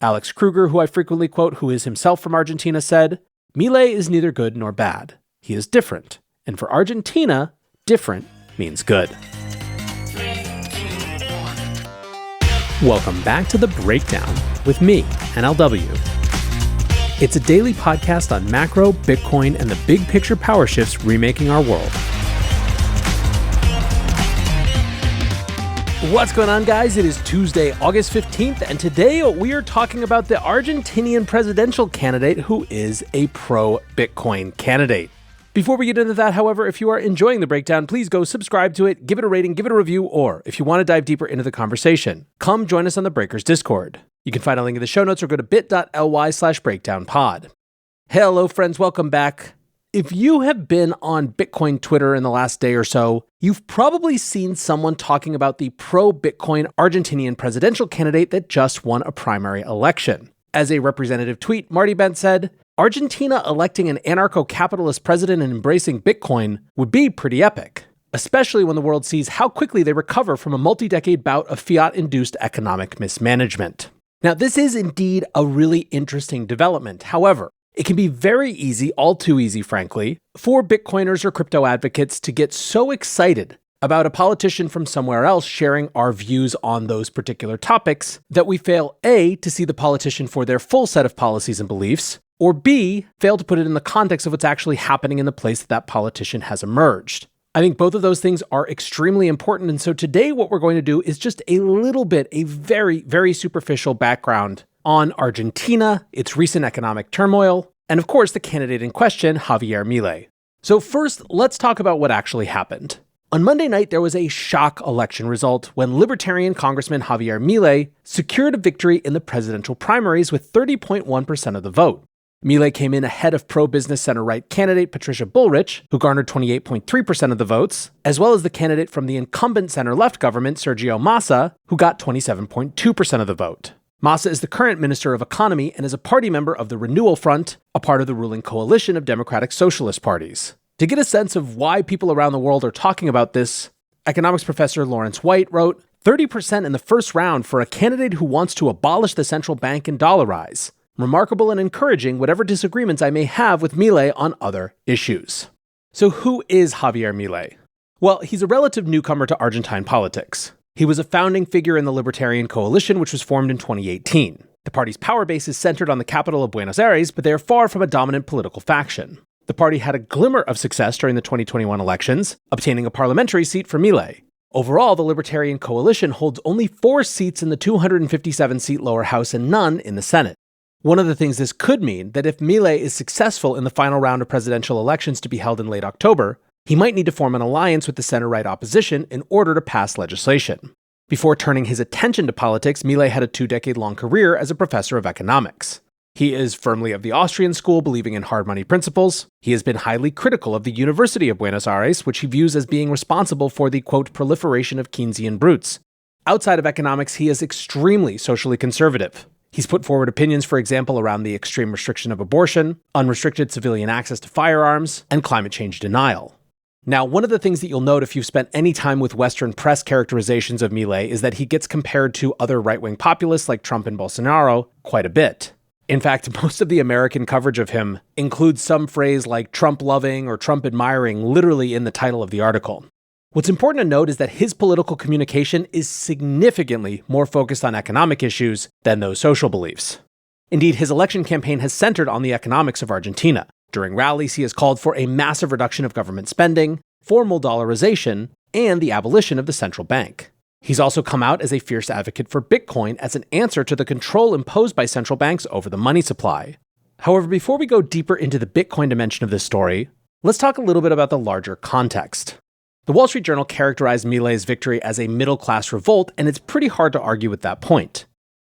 Alex Kruger, who I frequently quote, who is himself from Argentina, said, "Milei is neither good nor bad. He is different. And for Argentina, different means good." Welcome back to The Breakdown with me, NLW. It's a daily podcast on macro, Bitcoin, and the big picture power shifts remaking our world. What's going on, guys? It is Tuesday, August 15th, and today we are talking about the Argentinian presidential candidate who is a pro-Bitcoin candidate. Before we get into that, however, if you are enjoying The Breakdown, please go subscribe to it, give it a rating, give it a review, or if you want to dive deeper into the conversation, come join us on the Breakers Discord. You can find a link in the show notes or go to bit.ly/breakdownpod. Hello, friends. Welcome back. If you have been on Bitcoin Twitter in the last day or so, you've probably seen someone talking about the pro-Bitcoin Argentinian presidential candidate that just won a primary election. As a representative tweet, Marty Bent said, "Argentina electing an anarcho-capitalist president and embracing Bitcoin would be pretty epic, especially when the world sees how quickly they recover from a multi-decade bout of fiat-induced economic mismanagement." Now, this is indeed a really interesting development. However, it can be very easy, all too easy, frankly, for Bitcoiners or crypto advocates to get so excited about a politician from somewhere else sharing our views on those particular topics that we fail A, to see the politician for their full set of policies and beliefs, or B, fail to put it in the context of what's actually happening in the place that politician has emerged. I think both of those things are extremely important, and so today what we're going to do is just a little bit, a very, very superficial background on Argentina, its recent economic turmoil, and of course the candidate in question, Javier Milei. So first, let's talk about what actually happened. On Monday night, there was a shock election result when Libertarian Congressman Javier Milei secured a victory in the presidential primaries with 30.1% of the vote. Milei came in ahead of pro-business center-right candidate Patricia Bullrich, who garnered 28.3% of the votes, as well as the candidate from the incumbent center-left government, Sergio Massa, who got 27.2% of the vote. Massa is the current Minister of Economy and is a party member of the Renewal Front, a part of the ruling coalition of Democratic Socialist parties. To get a sense of why people around the world are talking about this, economics professor Lawrence White wrote, 30% in the first round for a candidate who wants to abolish the central bank and dollarize. Remarkable and encouraging whatever disagreements I may have with Milei on other issues." So who is Javier Milei? Well, he's a relative newcomer to Argentine politics. He was a founding figure in the Libertarian Coalition, which was formed in 2018. The party's power base is centered on the capital of Buenos Aires, but they are far from a dominant political faction. The party had a glimmer of success during the 2021 elections, obtaining a parliamentary seat for Milei. Overall, the Libertarian Coalition holds only 4 seats in the 257-seat lower house and none in the Senate. One of the things this could mean that if Milei is successful in the final round of presidential elections to be held in late October, he might need to form an alliance with the center-right opposition in order to pass legislation. Before turning his attention to politics, Milei had a 2-decade-long career as a professor of economics. He is firmly of the Austrian school, believing in hard money principles. He has been highly critical of the University of Buenos Aires, which he views as being responsible for the, quote, proliferation of Keynesian brutes. Outside of economics, he is extremely socially conservative. He's put forward opinions, for example, around the extreme restriction of abortion, unrestricted civilian access to firearms, and climate change denial. Now, one of the things that you'll note if you've spent any time with Western press characterizations of Milei is that he gets compared to other right-wing populists like Trump and Bolsonaro quite a bit. In fact, most of the American coverage of him includes some phrase like Trump-loving or Trump-admiring literally in the title of the article. What's important to note is that his political communication is significantly more focused on economic issues than those social beliefs. Indeed, his election campaign has centered on the economics of Argentina. During rallies, he has called for a massive reduction of government spending, formal dollarization, and the abolition of the central bank. He's also come out as a fierce advocate for Bitcoin as an answer to the control imposed by central banks over the money supply. However, before we go deeper into the Bitcoin dimension of this story, let's talk a little bit about the larger context. The Wall Street Journal characterized Milei's victory as a middle-class revolt, and it's pretty hard to argue with that point.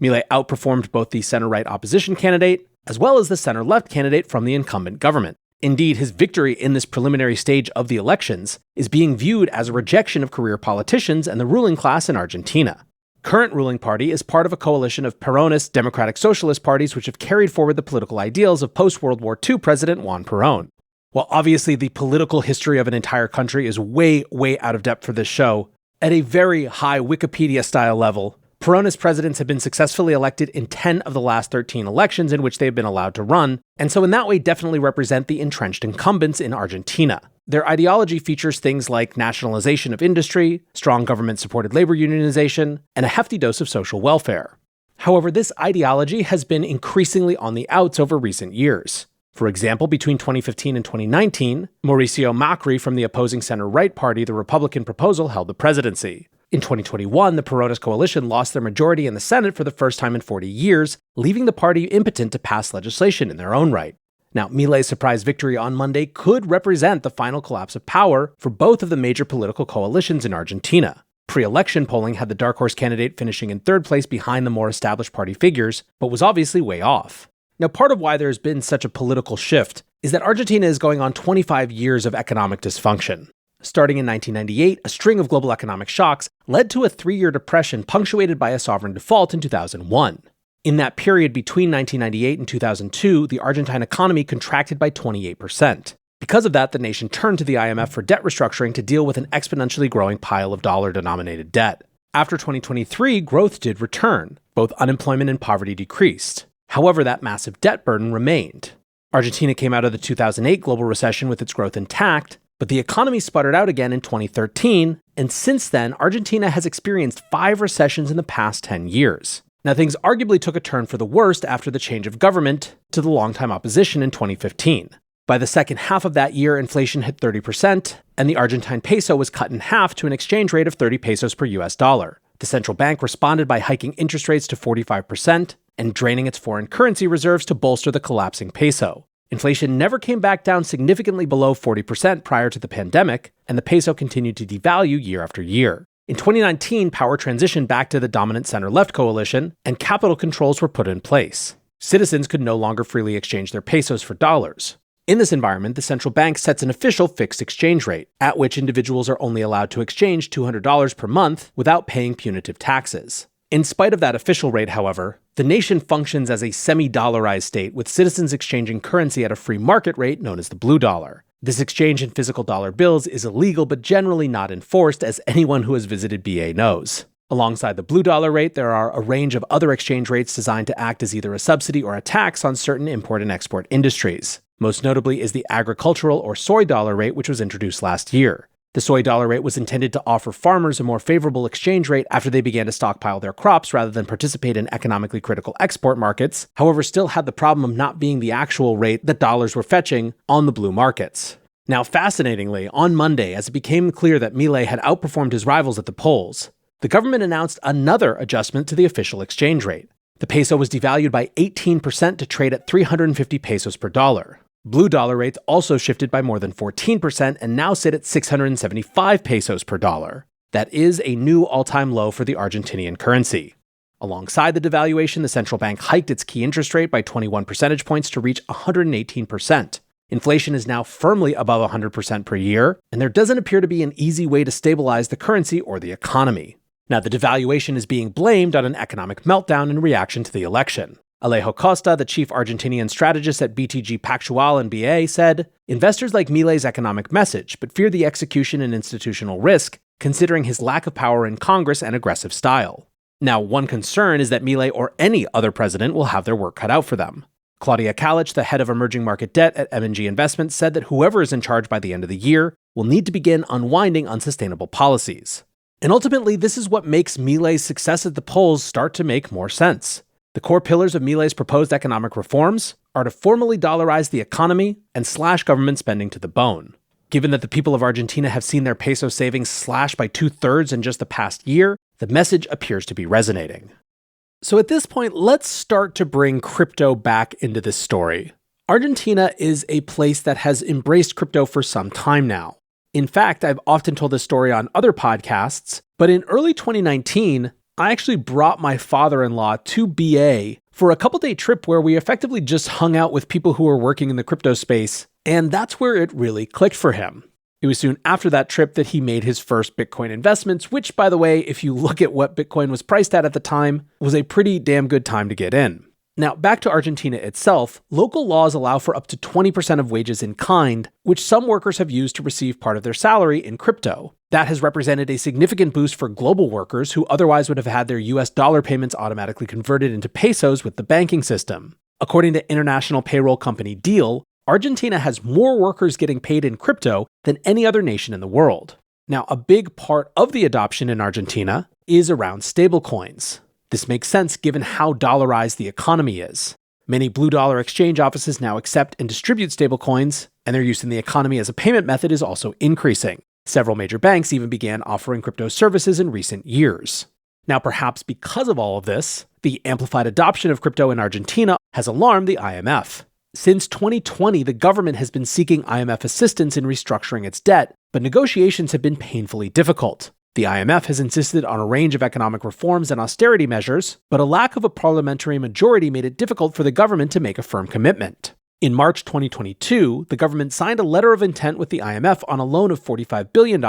Milei outperformed both the center-right opposition candidate as well as the center-left candidate from the incumbent government. Indeed, his victory in this preliminary stage of the elections is being viewed as a rejection of career politicians and the ruling class in Argentina. Current ruling party is part of a coalition of Peronist Democratic Socialist parties which have carried forward the political ideals of post-World War II President Juan Perón. While obviously the political history of an entire country is way out of depth for this show, at a very high Wikipedia-style level, Peronist presidents have been successfully elected in 10 of the last 13 elections in which they have been allowed to run, and so in that way definitely represent the entrenched incumbents in Argentina. Their ideology features things like nationalization of industry, strong government-supported labor unionization, and a hefty dose of social welfare. However, this ideology has been increasingly on the outs over recent years. For example, between 2015 and 2019, Mauricio Macri from the opposing center-right party, the Republican Proposal, held the presidency. In 2021, the Peronist coalition lost their majority in the Senate for the first time in 40 years, leaving the party impotent to pass legislation in their own right. Now, Milei's surprise victory on Monday could represent the final collapse of power for both of the major political coalitions in Argentina. Pre-election polling had the dark horse candidate finishing in third place behind the more established party figures, but was obviously way off. Now, part of why there's been such a political shift is that Argentina is going on 25 years of economic dysfunction. Starting in 1998, a string of global economic shocks led to a 3-year depression punctuated by a sovereign default in 2001. In that period between 1998 and 2002, the Argentine economy contracted by 28%. Because of that, the nation turned to the IMF for debt restructuring to deal with an exponentially growing pile of dollar-denominated debt. After 2023, growth did return. Both unemployment and poverty decreased. However, that massive debt burden remained. Argentina came out of the 2008 global recession with its growth intact, but the economy sputtered out again in 2013, and since then, Argentina has experienced 5 recessions in the past 10 years. Now, things arguably took a turn for the worst after the change of government to the longtime opposition in 2015. By the second half of that year, inflation hit 30%, and the Argentine peso was cut in half to an exchange rate of 30 pesos per US dollar. The central bank responded by hiking interest rates to 45% and draining its foreign currency reserves to bolster the collapsing peso. Inflation never came back down significantly below 40% prior to the pandemic, and the peso continued to devalue year after year. In 2019, power transitioned back to the dominant center-left coalition, and capital controls were put in place. Citizens could no longer freely exchange their pesos for dollars. In this environment, the central bank sets an official fixed exchange rate, at which individuals are only allowed to exchange $200 per month without paying punitive taxes. In spite of that official rate, however, the nation functions as a semi-dollarized state, with citizens exchanging currency at a free market rate known as the blue dollar. This exchange in physical dollar bills is illegal but generally not enforced, as anyone who has visited BA knows. Alongside the blue dollar rate, there are a range of other exchange rates designed to act as either a subsidy or a tax on certain import and export industries. Most notably is the agricultural or soy dollar rate, which was introduced last year. The soy dollar rate was intended to offer farmers a more favorable exchange rate after they began to stockpile their crops rather than participate in economically critical export markets, however still had the problem of not being the actual rate that dollars were fetching on the blue markets. Now, fascinatingly, on Monday, as it became clear that Milei had outperformed his rivals at the polls, the government announced another adjustment to the official exchange rate. The peso was devalued by 18% to trade at 350 pesos per dollar. Blue dollar rates also shifted by more than 14% and now sit at 675 pesos per dollar. That is a new all-time low for the Argentinian currency. Alongside the devaluation, the central bank hiked its key interest rate by 21 percentage points to reach 118%. Inflation is now firmly above 100% per year, and there doesn't appear to be an easy way to stabilize the currency or the economy. Now, the devaluation is being blamed on an economic meltdown in reaction to the election. Alejo Costa, the chief Argentinian strategist at BTG Pactual and BA, said, "Investors like Milei's economic message, but fear the execution and institutional risk, considering his lack of power in Congress and aggressive style." Now, one concern is that Milei or any other president will have their work cut out for them. Claudia Kalich, the head of emerging market debt at M&G Investments, said that whoever is in charge by the end of the year will need to begin unwinding unsustainable policies. And ultimately, this is what makes Milei's success at the polls start to make more sense. The core pillars of Milei's proposed economic reforms are to formally dollarize the economy and slash government spending to the bone. Given that the people of Argentina have seen their peso savings slashed by 2/3 in just the past year, the message appears to be resonating. So at this point, let's start to bring crypto back into this story. Argentina is a place that has embraced crypto for some time now. In fact, I've often told this story on other podcasts, but in early 2019, I actually brought my father-in-law to BA for a couple-day trip where we effectively just hung out with people who were working in the crypto space, and that's where it really clicked for him. It was soon after that trip that he made his first Bitcoin investments, which, by the way, if you look at what Bitcoin was priced at the time, was a pretty damn good time to get in. Now, back to Argentina itself, local laws allow for up to 20% of wages in kind, which some workers have used to receive part of their salary in crypto. That has represented a significant boost for global workers who otherwise would have had their US dollar payments automatically converted into pesos with the banking system. According to international payroll company Deal, Argentina has more workers getting paid in crypto than any other nation in the world. Now, a big part of the adoption in Argentina is around stablecoins. This makes sense given how dollarized the economy is. Many blue dollar exchange offices now accept and distribute stablecoins, and their use in the economy as a payment method is also increasing. Several major banks even began offering crypto services in recent years. Now, perhaps because of all of this, the amplified adoption of crypto in Argentina has alarmed the IMF. Since 2020, the government has been seeking IMF assistance in restructuring its debt, but negotiations have been painfully difficult. The IMF has insisted on a range of economic reforms and austerity measures, but a lack of a parliamentary majority made it difficult for the government to make a firm commitment. In March 2022, the government signed a letter of intent with the IMF on a loan of $45 billion,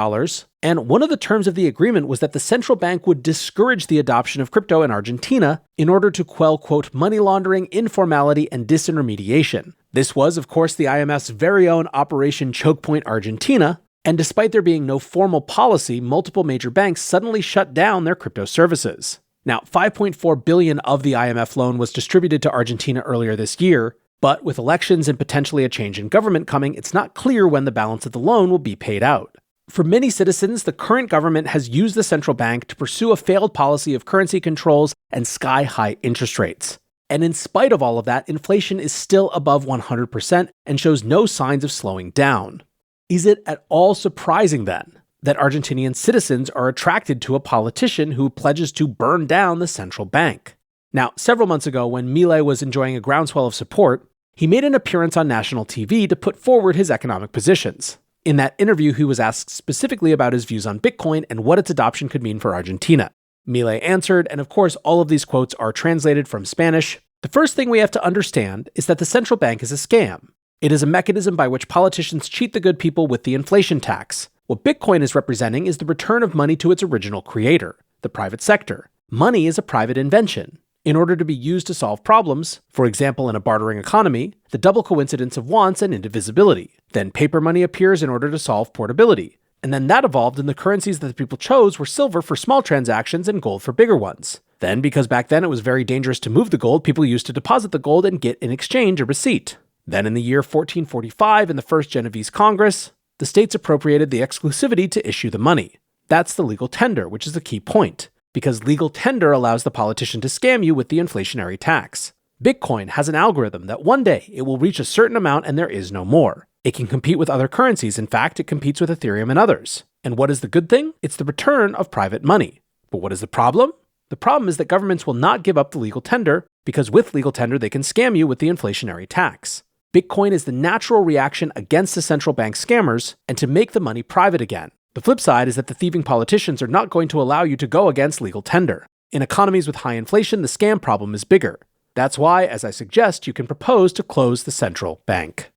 and one of the terms of the agreement was that the central bank would discourage the adoption of crypto in Argentina in order to quell, quote, money laundering, informality, and disintermediation. This was, of course, the IMF's very own Operation Chokepoint Argentina, and despite there being no formal policy, multiple major banks suddenly shut down their crypto services. Now, $5.4 billion of the IMF loan was distributed to Argentina earlier this year, but with elections and potentially a change in government coming, it's not clear when the balance of the loan will be paid out. For many citizens, the current government has used the central bank to pursue a failed policy of currency controls and sky-high interest rates. And in spite of all of that, inflation is still above 100% and shows no signs of slowing down. Is it at all surprising, then, that Argentinian citizens are attracted to a politician who pledges to burn down the central bank? Now, several months ago, when Milei was enjoying a groundswell of support, he made an appearance on national TV to put forward his economic positions. In that interview, he was asked specifically about his views on Bitcoin and what its adoption could mean for Argentina. Milei answered, and of course, all of these quotes are translated from Spanish. The first thing we have to understand is that the central bank is a scam. It is a mechanism by which politicians cheat the good people with the inflation tax. What Bitcoin is representing is the return of money to its original creator, the private sector. Money is a private invention. In order to be used to solve problems, for example in a bartering economy, the double coincidence of wants and indivisibility. Then paper money appears in order to solve portability. And then that evolved, and the currencies that the people chose were silver for small transactions and gold for bigger ones. Then, because back then it was very dangerous to move the gold, people used to deposit the gold and get in exchange a receipt. Then in the year 1445, in the First Genovese Congress, the states appropriated the exclusivity to issue the money. That's the legal tender, which is the key point, because legal tender allows the politician to scam you with the inflationary tax. Bitcoin has an algorithm that one day it will reach a certain amount and there is no more. It can compete with other currencies. In fact, it competes with Ethereum and others. And what is the good thing? It's the return of private money. But what is the problem? The problem is that governments will not give up the legal tender, because with legal tender they can scam you with the inflationary tax. Bitcoin is the natural reaction against the central bank scammers and to make the money private again. The flip side is that the thieving politicians are not going to allow you to go against legal tender. In economies with high inflation, the scam problem is bigger. That's why, as I suggest, you can propose to close the central bank.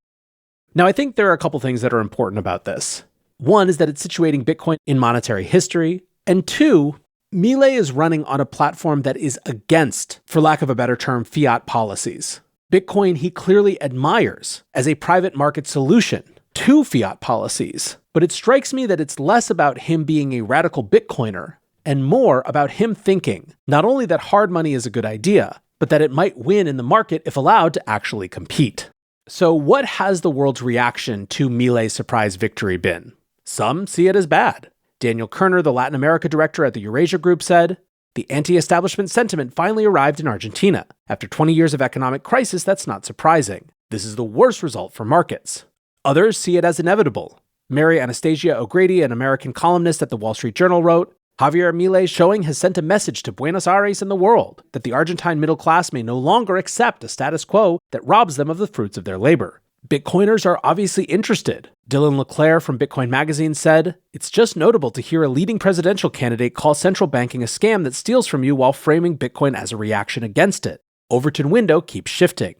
Now, I think there are a couple things that are important about this. One is that it's situating Bitcoin in monetary history. And two, Milei is running on a platform that is against, for lack of a better term, fiat policies. Bitcoin he clearly admires as a private market solution to fiat policies. But it strikes me that it's less about him being a radical Bitcoiner and more about him thinking not only that hard money is a good idea, but that it might win in the market if allowed to actually compete. So what has the world's reaction to Milei's surprise victory been? Some see it as bad. Daniel Kerner, the Latin America director at the Eurasia Group, said, "The anti-establishment sentiment finally arrived in Argentina. After 20 years of economic crisis, that's not surprising. This is the worst result for markets." Others see it as inevitable. Mary Anastasia O'Grady, an American columnist at the Wall Street Journal, wrote, "Javier Milei's showing has sent a message to Buenos Aires and the world that the Argentine middle class may no longer accept a status quo that robs them of the fruits of their labor." Bitcoiners are obviously interested. Dylan LeClaire from Bitcoin Magazine said, "It's just notable to hear a leading presidential candidate call central banking a scam that steals from you while framing Bitcoin as a reaction against it. Overton window keeps shifting."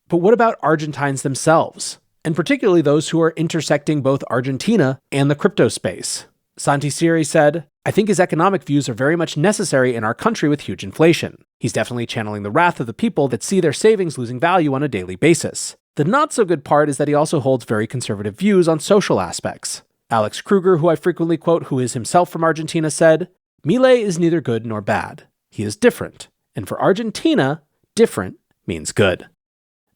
But what about Argentines themselves? And particularly those who are intersecting both Argentina and the crypto space. Santi Siri said, I think his economic views are very much necessary in our country with huge inflation. He's definitely channeling the wrath of the people that see their savings losing value on a daily basis. The not so good part is that he also holds very conservative views on social aspects. Alex Kruger, who I frequently quote, who is himself from Argentina, said, "Milei is neither good nor bad. He is different. And for Argentina, different means good."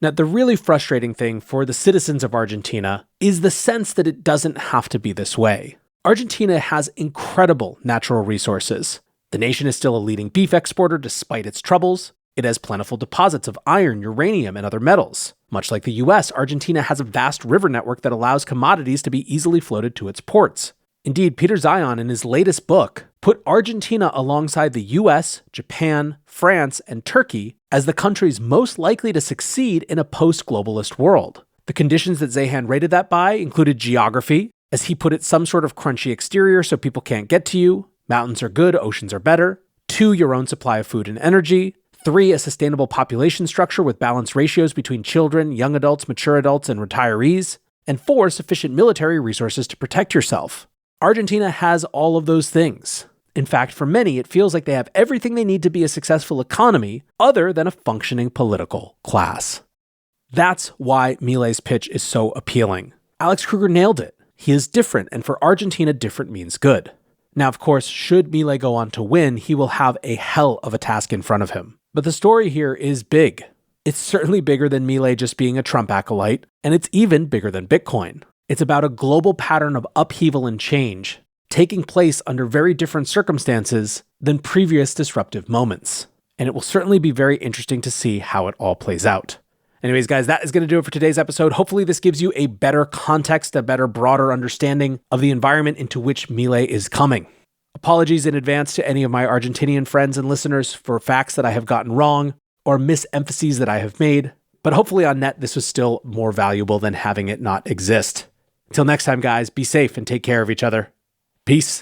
Now, the really frustrating thing for the citizens of Argentina is the sense that it doesn't have to be this way. Argentina has incredible natural resources. The nation is still a leading beef exporter despite its troubles. It has plentiful deposits of iron, uranium, and other metals. Much like the US, Argentina has a vast river network that allows commodities to be easily floated to its ports. Indeed, Peter Zion, in his latest book, put Argentina alongside the US, Japan, France, and Turkey as the countries most likely to succeed in a post-globalist world. The conditions that Zihan rated that by included geography, as he put it, some sort of crunchy exterior so people can't get to you. Mountains are good, oceans are better. 2, your own supply of food and energy. 3, a sustainable population structure with balanced ratios between children, young adults, mature adults, and retirees. And 4, sufficient military resources to protect yourself. Argentina has all of those things. In fact, for many, it feels like they have everything they need to be a successful economy other than a functioning political class. That's why Milei's pitch is so appealing. Alex Kruger nailed it. He is different, and for Argentina, different means good. Now, of course, should Milei go on to win, he will have a hell of a task in front of him. But the story here is big. It's certainly bigger than Milei just being a Trump acolyte, and it's even bigger than Bitcoin. It's about a global pattern of upheaval and change, taking place under very different circumstances than previous disruptive moments. And it will certainly be very interesting to see how it all plays out. Anyways, guys, that is going to do it for today's episode. Hopefully this gives you a better context, a better, broader understanding of the environment into which Milei is coming. Apologies in advance to any of my Argentinian friends and listeners for facts that I have gotten wrong or misemphases that I have made, but hopefully on net, this was still more valuable than having it not exist. Until next time, guys, be safe and take care of each other. Peace.